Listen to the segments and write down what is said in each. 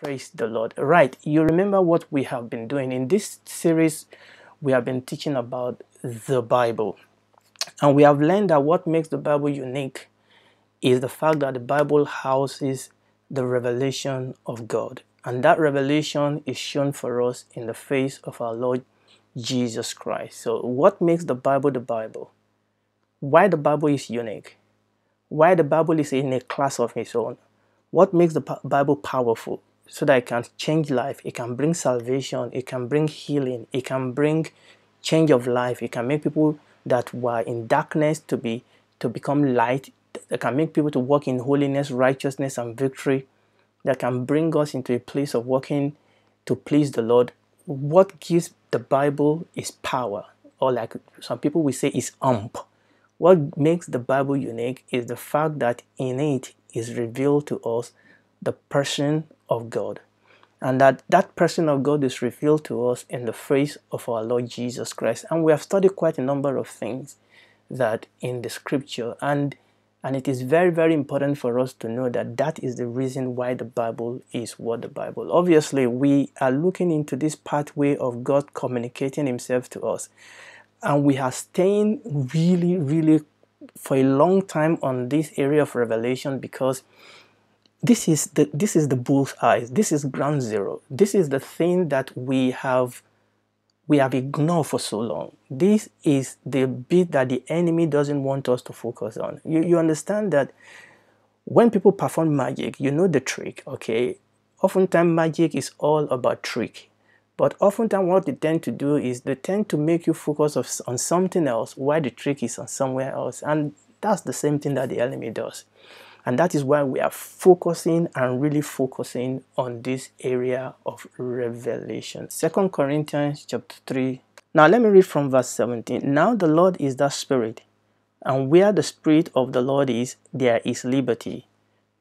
Praise the Lord. Right, you remember what we have been doing in this series. We have been teaching about the Bible, and we have learned that what makes the Bible unique is the fact that the Bible houses the revelation of God, and that revelation is shown for us in the face of our Lord Jesus Christ. So what makes the Bible the Bible? Why the Bible is unique? Why the Bible is in a class of its own? What makes the Bible powerful? So that it can change life, it can bring salvation, it can bring healing, it can bring change of life, it can make people that were in darkness to become light, that can make people to walk in holiness, righteousness, and victory, that can bring us into a place of walking to please the Lord. What gives the Bible is power, or like some people will say, is ump. What makes the Bible unique is the fact that in it is revealed to us the person of God, and that person of God is revealed to us in the face of our Lord Jesus Christ. And we have studied quite a number of things that in the scripture, and it is very, very important for us to know that that is the reason why the Bible is what the Bible. Obviously, we are looking into this pathway of God communicating himself to us, and we are staying really, really for a long time on this area of revelation, because this is the bull's eyes. This is ground zero. This is the thing that we have ignored for so long. This is the bit that the enemy doesn't want us to focus on. You understand that when people perform magic, you know the trick, okay? Oftentimes magic is all about trick. But oftentimes what they tend to do is they tend to make you focus on something else while the trick is on somewhere else. And that's the same thing that the enemy does. And that is why we are focusing and really focusing on this area of revelation. 2 Corinthians chapter 3. Now let me read from verse 17. Now the Lord is that Spirit, and where the Spirit of the Lord is, there is liberty.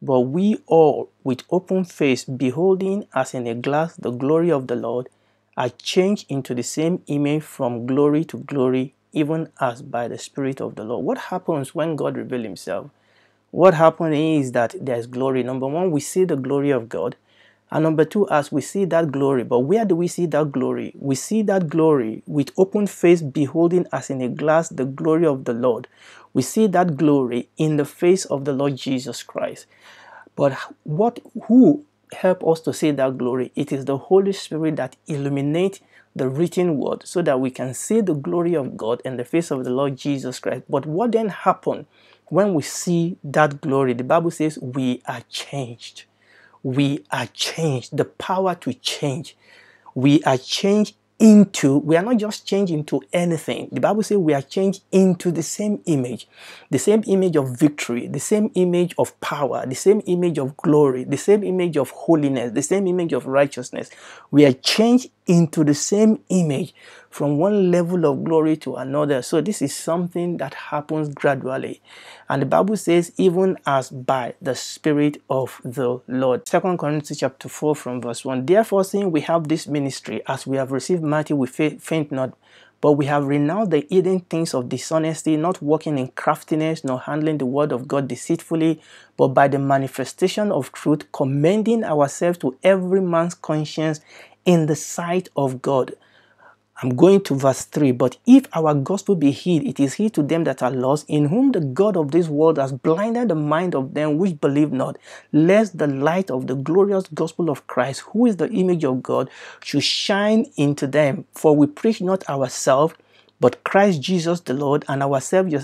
But we all, with open face, beholding as in a glass the glory of the Lord, are changed into the same image from glory to glory, even as by the Spirit of the Lord. What happens when God reveals himself? What happens is that there's glory. Number one, we see the glory of God. And number two, as we see that glory, but where do we see that glory? We see that glory with open face, beholding as in a glass the glory of the Lord. We see that glory in the face of the Lord Jesus Christ. But who help us to see that glory? It is the Holy Spirit that illuminates the written word so that we can see the glory of God in the face of the Lord Jesus Christ. But what then happened when we see that glory? The Bible says we are changed. We are changed. The power to change. We are changed into, we are not just changed into anything. The Bible says we are changed into the same image of victory, the same image of power, the same image of glory, the same image of holiness, the same image of righteousness. We are changed into the same image from one level of glory to another. So this is something that happens gradually. And the Bible says, even as by the Spirit of the Lord. 2 Corinthians chapter 4 from verse 1. Therefore, seeing we have this ministry, as we have received mercy, we faint not, but we have renounced the hidden things of dishonesty, not walking in craftiness, nor handling the word of God deceitfully, but by the manifestation of truth, commending ourselves to every man's conscience in the sight of God. I'm going to verse 3. But if our gospel be hid, it is hid to them that are lost, in whom the God of this world has blinded the mind of them which believe not, lest the light of the glorious gospel of Christ, who is the image of God, should shine into them. For we preach not ourselves, but Christ Jesus the Lord, and ourselves, your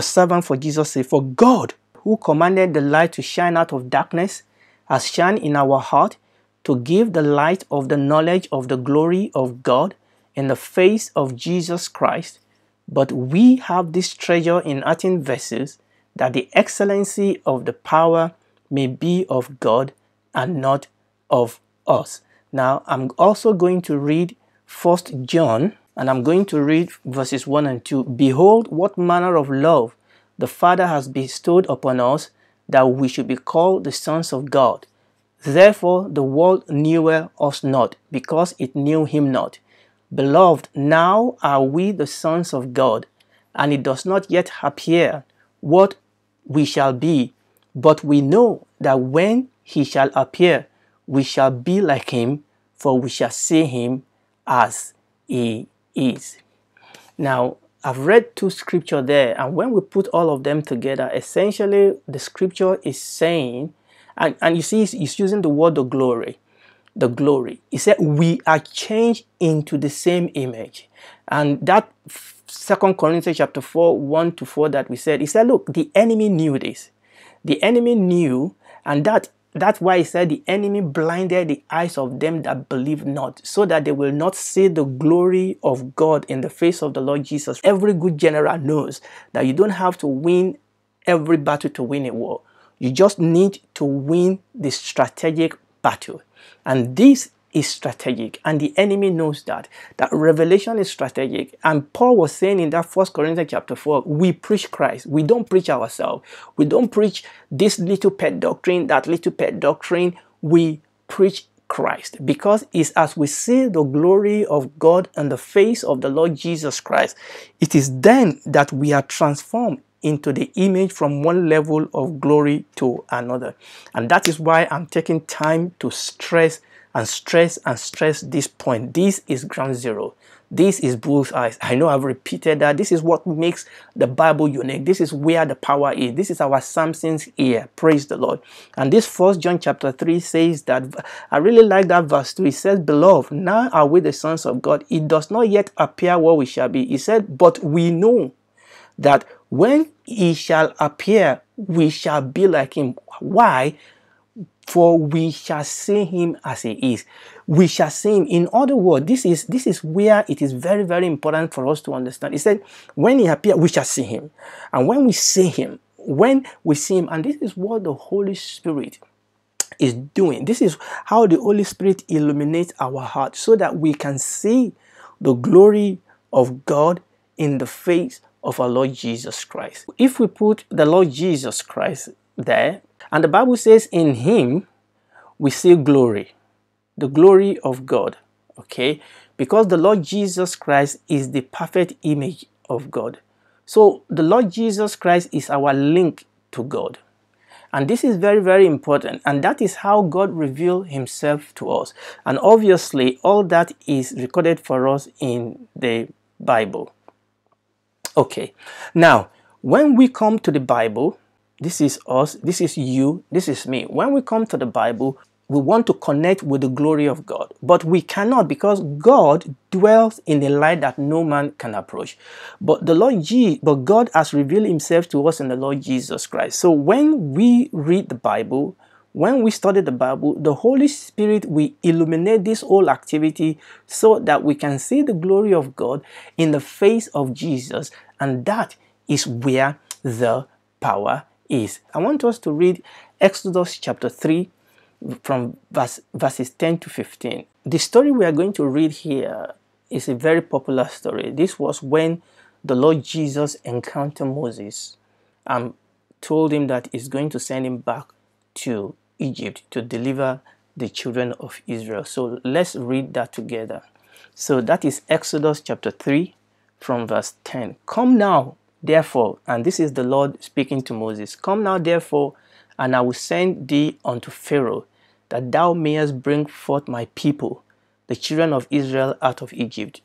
servant for Jesus' sake. For God, who commanded the light to shine out of darkness, has shined in our heart, to give the light of the knowledge of the glory of God in the face of Jesus Christ. But we have this treasure in earthen vessels, that the excellency of the power may be of God and not of us. Now, I'm also going to read 1 John, and I'm going to read verses 1 and 2. Behold, what manner of love the Father has bestowed upon us, that we should be called the sons of God. Therefore the world knew us not, because it knew him not. Beloved, now are we the sons of God, and it does not yet appear what we shall be, but we know that when he shall appear, we shall be like him, for we shall see him as he is. Now, I've read two scriptures there, and when we put all of them together, essentially the scripture is saying, and you see, it's using the word the glory. The glory. He said, we are changed into the same image. And that 2 Corinthians chapter 4, 1-4 that we said, he said, look, the enemy knew this. The enemy knew, and that's why he said the enemy blinded the eyes of them that believe not, so that they will not see the glory of God in the face of the Lord Jesus. Every good general knows that you don't have to win every battle to win a war. You just need to win the strategic battle. And this is strategic, and the enemy knows that revelation is strategic. And Paul was saying in that 1 Corinthians chapter 4, we preach Christ. We don't preach ourselves. We don't preach this little pet doctrine, that little pet doctrine. We preach Christ, because it's as we see the glory of God and the face of the Lord Jesus Christ, it is then that we are transformed into the image from one level of glory to another. And that is why I'm taking time to stress this point. This is ground zero. This is bullseye. I know I've repeated that. This is what makes the Bible unique. This is where the power is. This is our Samson's ear. Praise the Lord. And this 1 John chapter 3 says that, I really like that verse 2. It says, beloved, now are we the sons of God. It does not yet appear what we shall be. He said, but we know that when he shall appear, we shall be like him. Why? For we shall see him as he is. We shall see him. In other words, this is where it is very, very important for us to understand. He said, when he appears, we shall see him. And when we see him, and this is what the Holy Spirit is doing. This is how the Holy Spirit illuminates our heart, so that we can see the glory of God in the face of our Lord Jesus Christ. If we put the Lord Jesus Christ there, and the Bible says in him we see glory, the glory of God, okay? Because the Lord Jesus Christ is the perfect image of God. So the Lord Jesus Christ is our link to God. And this is very, very important. And that is how God revealed himself to us. And obviously, all that is recorded for us in the Bible. Okay, now, when we come to the Bible, this is us, this is you, this is me. When we come to the Bible, we want to connect with the glory of God. But we cannot, because God dwells in a light that no man can approach. But God has revealed himself to us in the Lord Jesus Christ. So when we read the Bible, when we study the Bible, the Holy Spirit will illuminate this whole activity so that we can see the glory of God in the face of Jesus. And that is where the power is. I want us to read Exodus chapter 3 from verses 10 to 15. The story we are going to read here is a very popular story. This was when the Lord Jesus encountered Moses and told him that he's going to send him back to Egypt to deliver the children of Israel. So let's read that together. So that is Exodus chapter 3 from verse 10. Come now, therefore, and this is the Lord speaking to Moses. Come now, therefore, and I will send thee unto Pharaoh, that thou mayest bring forth my people, the children of Israel, out of Egypt.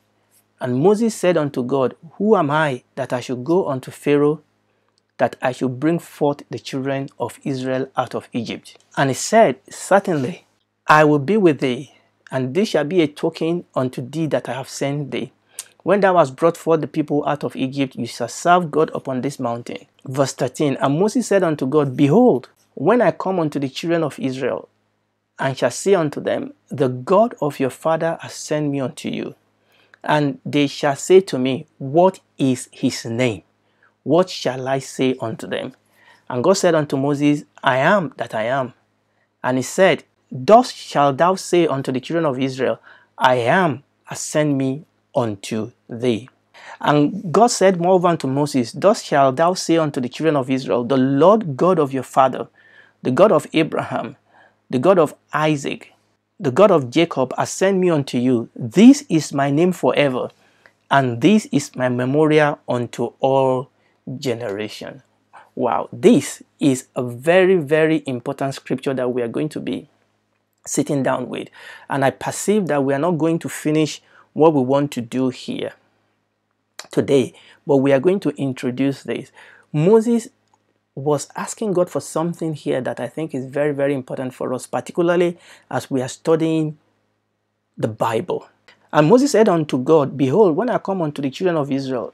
And Moses said unto God, who am I that I should go unto Pharaoh, that I should bring forth the children of Israel out of Egypt? And he said, certainly I will be with thee, and this shall be a token unto thee that I have sent thee. When thou hast brought forth the people out of Egypt, you shall serve God upon this mountain. Verse 13, and Moses said unto God, behold, when I come unto the children of Israel, and shall say unto them, the God of your father has sent me unto you. And they shall say to me, what is his name? What shall I say unto them? And God said unto Moses, I am that I am. And he said, thus shalt thou say unto the children of Israel, I am has sent me unto thee. And God said moreover unto Moses, thus shalt thou say unto the children of Israel, the Lord God of your father, the God of Abraham, the God of Isaac, the God of Jacob has sent me unto you. This is my name forever, and this is my memorial unto all generations. Wow, this is a very, very important scripture that we are going to be sitting down with. And I perceive that we are not going to finish what we want to do here today, but we are going to introduce this. Moses was asking God for something here that I think is very, very important for us, particularly as we are studying the Bible. And Moses said unto God, Behold, when I come unto the children of Israel,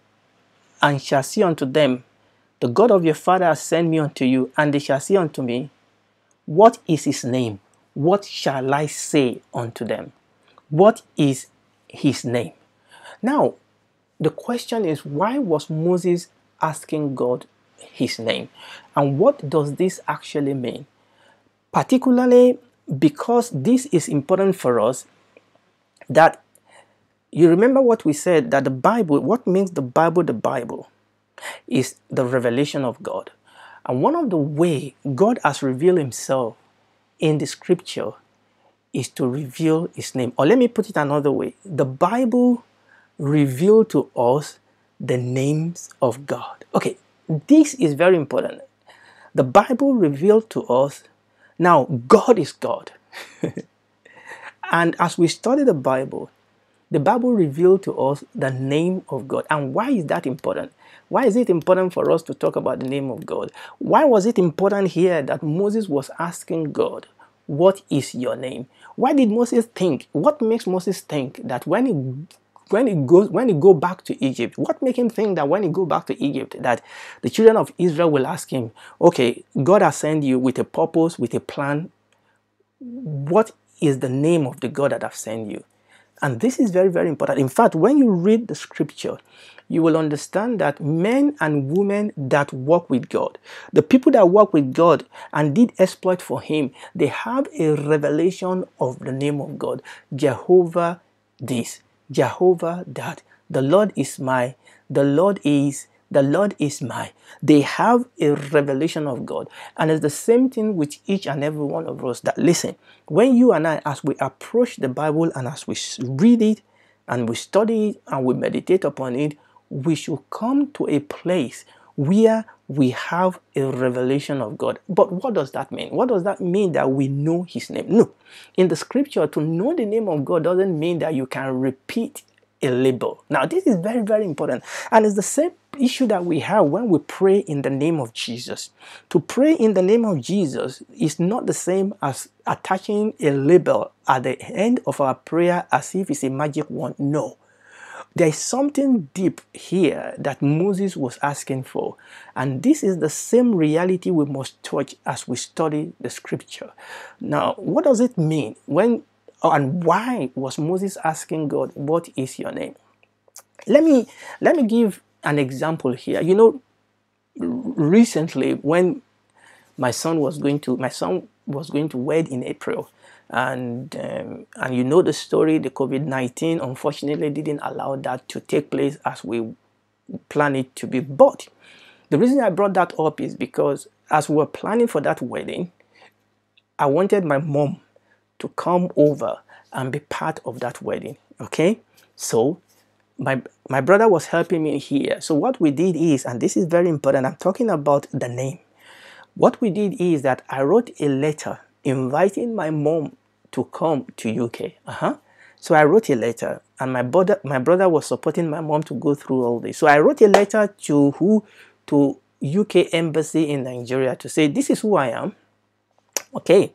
and shall say unto them, The God of your father has sent me unto you, and they shall say unto me, What is his name? What shall I say unto them? What is his name? Now, the question is, why was Moses asking God his name? And what does this actually mean? Particularly because this is important for us, that you remember what we said, that the Bible, what makes the Bible is the revelation of God. And one of the way God has revealed himself in the scripture is to reveal his name. Or let me put it another way. The Bible revealed to us the names of God. Okay, this is very important. The Bible revealed to us, now God is God. And as we study the Bible revealed to us the name of God. And why is that important? Why is it important for us to talk about the name of God? Why was it important here that Moses was asking God, what is your name? Why did Moses think? What makes Moses think that when he go back to Egypt, what make him think that when he go back to Egypt, that the children of Israel will ask him, okay, God has sent you with a purpose, with a plan. What is the name of the God that have sent you? And this is very, very important. In fact, when you read the scripture, you will understand that men and women that walk with God, the people that walk with God and did exploit for him, they have a revelation of the name of God. Jehovah this, Jehovah that, the Lord is my, the Lord is my. They have a revelation of God. And it's the same thing with each and every one of us. That listen, when you and I, as we approach the Bible and as we read it and we study it and we meditate upon it, we should come to a place where we have a revelation of God. But what does that mean? What does that mean that we know his name? No. In the scripture, to know the name of God doesn't mean that you can repeat a label. Now, this is very, very important. And it's the same issue that we have when we pray in the name of Jesus. To pray in the name of Jesus is not the same as attaching a label at the end of our prayer as if it's a magic wand. No. There is something deep here that Moses was asking for. And this is the same reality we must touch as we study the scripture. Now, what does it mean when and why was Moses asking God, what is your name? Let me give an example here. You know, recently when my son was going to wed in April, and you know the story, the COVID-19 unfortunately didn't allow that to take place as we planned it to be. But the reason I brought that up is because as we were planning for that wedding, I wanted my mom to come over and be part of that wedding. Okay, so my brother was helping me here. So what we did is, and this is very important, I'm talking about the name. What we did is that I wrote a letter inviting my mom to come to UK. So I wrote a letter, and my brother was supporting my mom to go through all this. So I wrote a letter to UK Embassy in Nigeria to say, this is who I am. Okay.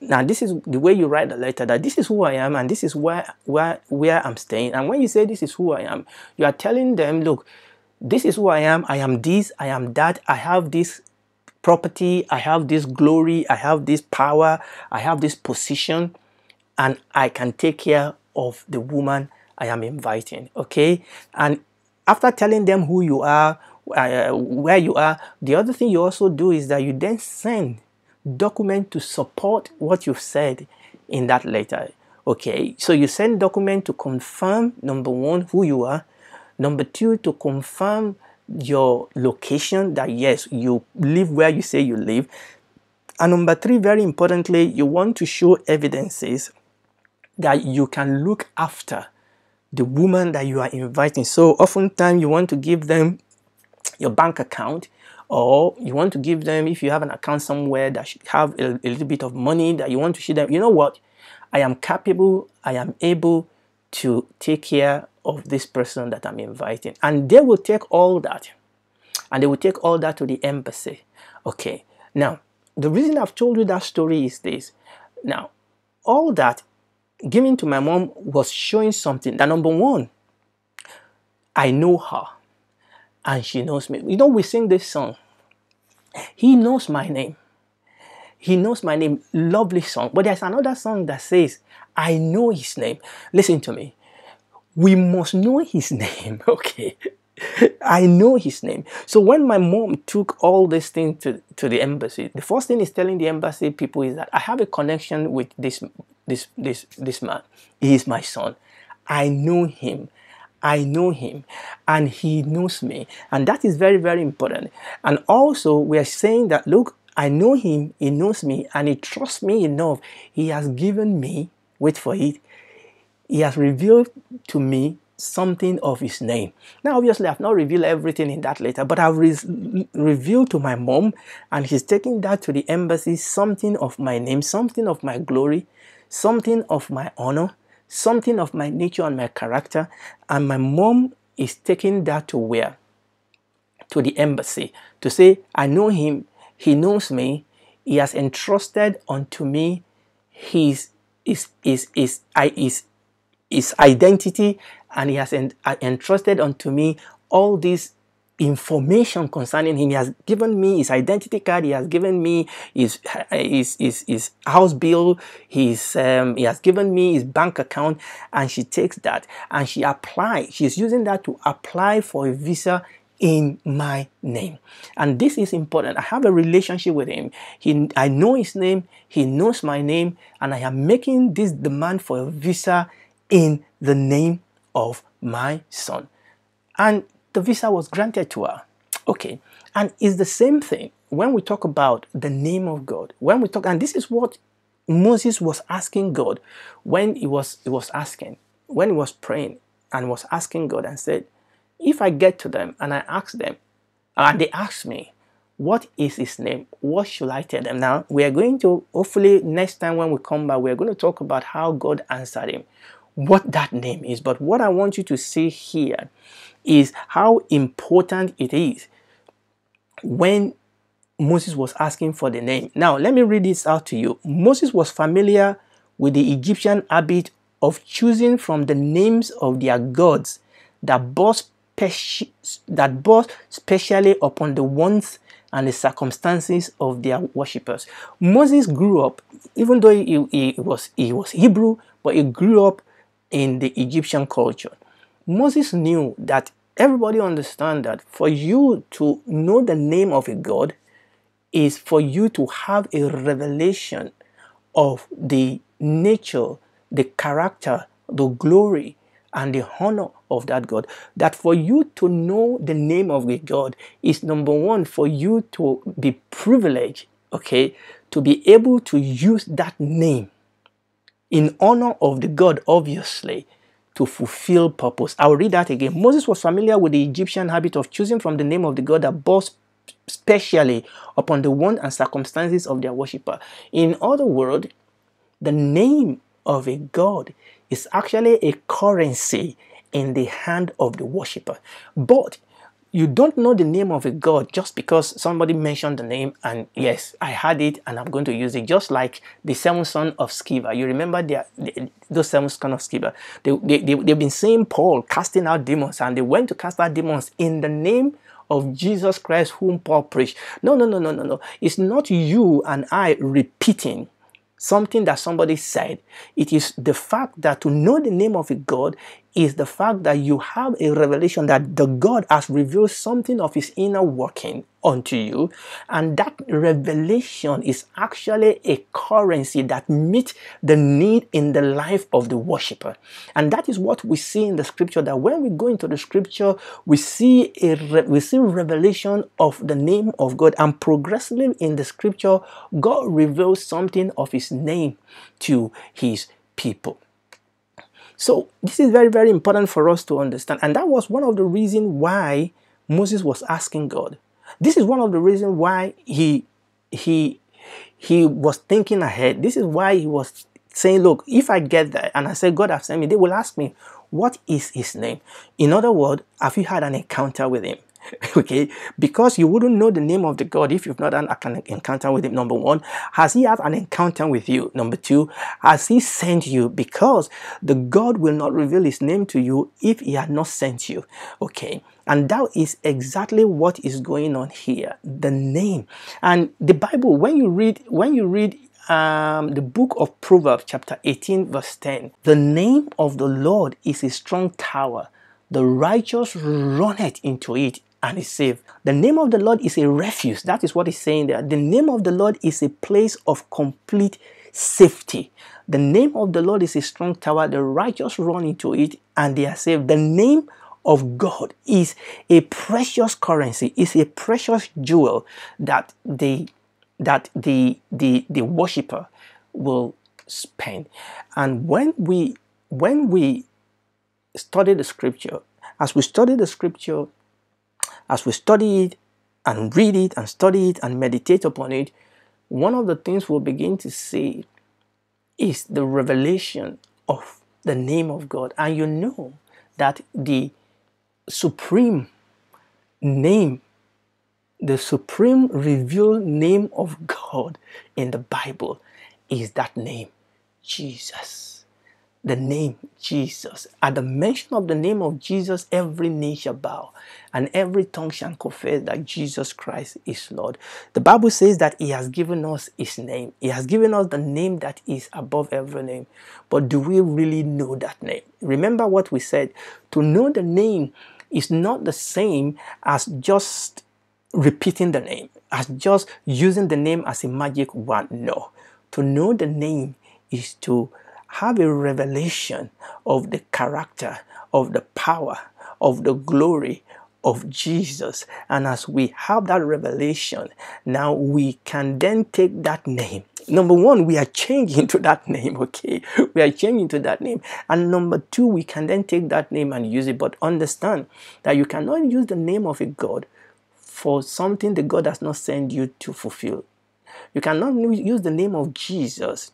Now, this is the way you write the letter, that this is who I am and this is where I'm staying. And when you say this is who I am, you are telling them, look, this is who I am this, I am that, I have this property, I have this glory, I have this power, I have this position, and I can take care of the woman I am inviting, okay? And after telling them who you are, where you are, the other thing you also do is that you then send document to support what you've said in that letter. Okay, so you send document to confirm, number one, who you are, number two, to confirm your location, that yes, you live where you say you live, and number three, very importantly, you want to show evidences that you can look after the woman that you are inviting. So oftentimes you want to give them your bank account, or you want to give them, if you have an account somewhere that should have a little bit of money that you want to show them, you know what, I am capable, I am able to take care of this person that I'm inviting. And they will take all that, and they will take all that to the embassy. Okay, now the reason I've told you that story is this. Now, all that giving to my mom was showing something. That number one, I know her and she knows me. You know, we sing this song, He knows my name. He knows my name. Lovely song. But there's another song that says, I know his name. Listen to me. We must know his name. Okay. I know his name. So when my mom took all these things to the embassy, the first thing is telling the embassy people is that I have a connection with this man. He is my son. I know him. I know him and he knows me. And that is very, very important. And also we are saying that, look, I know him, he knows me, and he trusts me enough. He has given me, wait for it, he has revealed to me something of his name. Now, obviously, I've not revealed everything in that letter, but I've revealed to my mom, and she's taking that to the embassy, something of my name, something of my glory, something of my honor, something of my nature and my character. And my mom is taking that to where? To the embassy, to say, I know him, he knows me, he has entrusted unto me his identity, and he has entrusted unto me all this information concerning him. He has given me his identity card, he has given me his house bill, he has given me his bank account. And she takes that and she's using that to apply for a visa in my name. And this is important. I have a relationship with him. I know his name, he knows my name, and I am making this demand for a visa in the name of my son. And the visa was granted to her. Okay. And it's the same thing when we talk about the name of God. And this is what Moses was asking God when he was praying and was asking God and said, if I get to them and I ask them, and they ask me, what is his name? What should I tell them? Now, we are going to, hopefully next time when we come back, we're going to talk about how God answered him, what that name is. But what I want you to see here is how important it is when Moses was asking for the name. Now, let me read this out to you. Moses was familiar with the Egyptian habit of choosing from the names of their gods that bore specially upon the wants and the circumstances of their worshippers. Moses grew up, even though he was Hebrew, but he grew up in the Egyptian culture. Moses knew that everybody understands that for you to know the name of a God is for you to have a revelation of the nature, the character, the glory, and the honor of that God. That for you to know the name of a God is, number one, for you to be privileged, okay, to be able to use that name in honor of the God, obviously, to fulfill purpose. I'll read that again. Moses was familiar with the Egyptian habit of choosing from the name of the God that bore specially upon the want and circumstances of their worshipper. In other words, the name of a God is actually a currency in the hand of the worshipper. But you don't know the name of a God just because somebody mentioned the name and yes, I had it and I'm going to use it. Just like the seven sons of Sceva. You remember those seven sons of Sceva? They've been seeing Paul casting out demons, and they went to cast out demons in the name of Jesus Christ whom Paul preached. No. It's not you and I repeating something that somebody said. It is the fact that to know the name of a God is the fact that you have a revelation that the God has revealed something of his inner working unto you, and that revelation is actually a currency that meets the need in the life of the worshiper. And that is what we see in the scripture, that when we go into the scripture, we see revelation of the name of God, and progressively in the scripture, God reveals something of his name to his people. So this is very, very important for us to understand. And that was one of the reasons why Moses was asking God. This is one of the reasons why he was thinking ahead. This is why he was saying, look, if I get there and I say God has sent me, they will ask me, what is his name? In other words, have you had an encounter with him? Okay, because you wouldn't know the name of the God if you've not had an encounter with him. Number one, has he had an encounter with you? Number two, has he sent you? Because the God will not reveal his name to you if he had not sent you. Okay, and that is exactly what is going on here, the name. And the Bible, when you read the book of Proverbs chapter 18 verse 10, the name of the Lord is a strong tower, the righteous runneth into it and is safe. The name of the Lord is a refuge. That is what he's saying there. The name of the Lord is a place of complete safety. The name of the Lord is a strong tower. The righteous run into it and they are saved. The name of God is a precious currency, is a precious jewel that the worshiper will spend. And when we study the scripture, as we study the scripture, as we study it and read it and study it and meditate upon it, one of the things we'll begin to see is the revelation of the name of God. And you know that the supreme name, the supreme revealed name of God in the Bible is that name, Jesus. The name Jesus. At the mention of the name of Jesus, every knee shall bow and every tongue shall confess that Jesus Christ is Lord. The Bible says that he has given us his name. He has given us the name that is above every name. But do we really know that name? Remember what we said. To know the name is not the same as just repeating the name, as just using the name as a magic wand. No. To know the name is to have a revelation of the character, of the power, of the glory of Jesus. And as we have that revelation, now we can then take that name. Number one, we are changing to that name, okay? We are changing to that name. And number two, we can then take that name and use it. But understand that you cannot use the name of a God for something the God has not sent you to fulfill. You cannot use the name of Jesus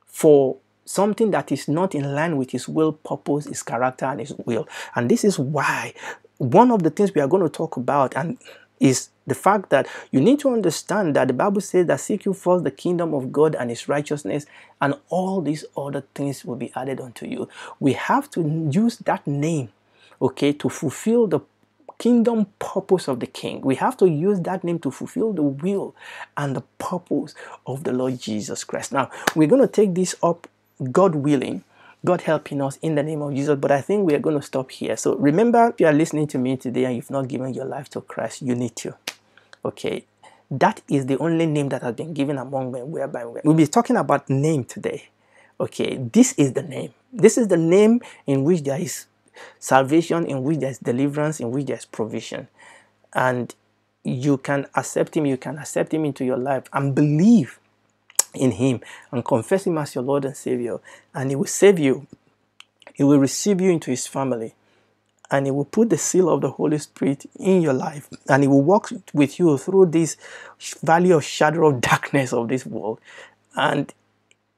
for something that is not in line with his will, purpose, his character, and his will. And this is why one of the things we are going to talk about is the fact that you need to understand that the Bible says that seek you first the kingdom of God and his righteousness, and all these other things will be added unto you. We have to use that name, okay, to fulfill the kingdom purpose of the King. We have to use that name to fulfill the will and the purpose of the Lord Jesus Christ. Now, we're going to take this up, God willing, God helping us in the name of Jesus. But I think we are going to stop here. So remember, if you are listening to me today and you've not given your life to Christ, you need to. Okay. That is the only name that has been given among men whereby we'll be talking about name today. Okay. This is the name. This is the name in which there is salvation, in which there is deliverance, in which there is provision. And you can accept him. You can accept him into your life and believe in him and confess him as your Lord and Savior, and he will save you. He will receive you into his family, and he will put the seal of the Holy Spirit in your life, and he will walk with you through this valley of shadow of darkness of this world, and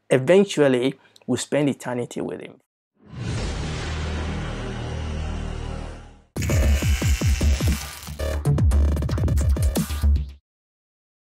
eventually will spend eternity with him.